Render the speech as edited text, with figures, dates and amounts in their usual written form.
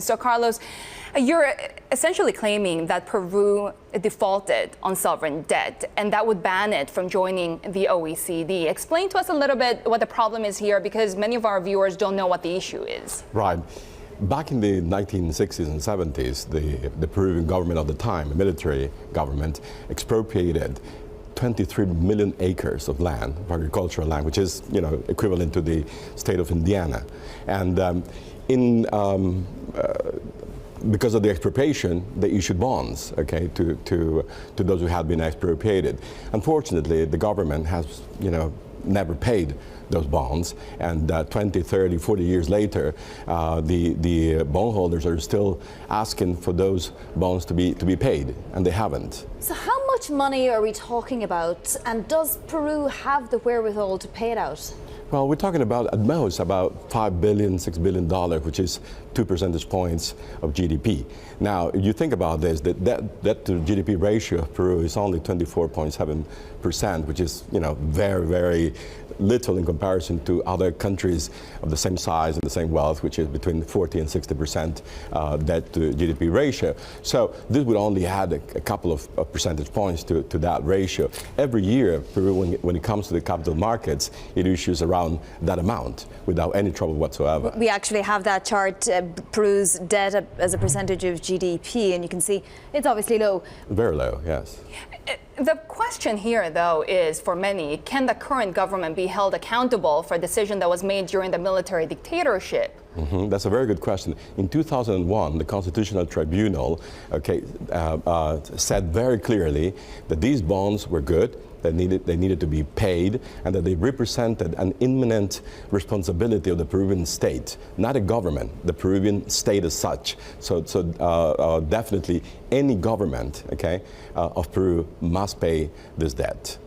So, Carlos, you're essentially claiming that Peru defaulted on sovereign debt, and that would ban it from joining the OECD. Explain to us a little bit what the problem is here, because many of our viewers don't know what the issue is. Right. Back in the 1960s and 70s, the Peruvian government at the time, the military government, expropriated 23 million acres of land, of agricultural land, which is, equivalent to the state of Indiana. And because of the expropriation, they issued bonds, to those who had been expropriated. Unfortunately, the government has, never paid those bonds, and 20, 30, 40 years later, the bondholders are still asking for those bonds to be paid, and they haven't. So how much money are we talking about, and does Peru have the wherewithal to pay it out? Well, we're talking about, at most, about $5 billion, $6 billion, which is 2 percentage points of GDP. Now, you think about this, the debt to GDP ratio of Peru is only 24.7%, which is, very, very little in comparison to other countries of the same size and the same wealth, which is between 40 and 60% debt to GDP ratio. So this would only add a couple of percentage points to that ratio. Every year, Peru, when it comes to the capital markets, it issues around that amount without any trouble whatsoever. We actually have that chart, Peru's debt as a percentage of GDP, and you can see it's obviously low. Very low, yes. The question here, though, is for many, can the current government be held accountable for a decision that was made during the military dictatorship? Mm-hmm. That's a very good question. In 2001, the Constitutional Tribunal said very clearly that these bonds were good, they needed to be paid, and that they represented an imminent responsibility of the Peruvian state, not a government, the Peruvian state as such. So definitely any government, of Peru must pay this debt.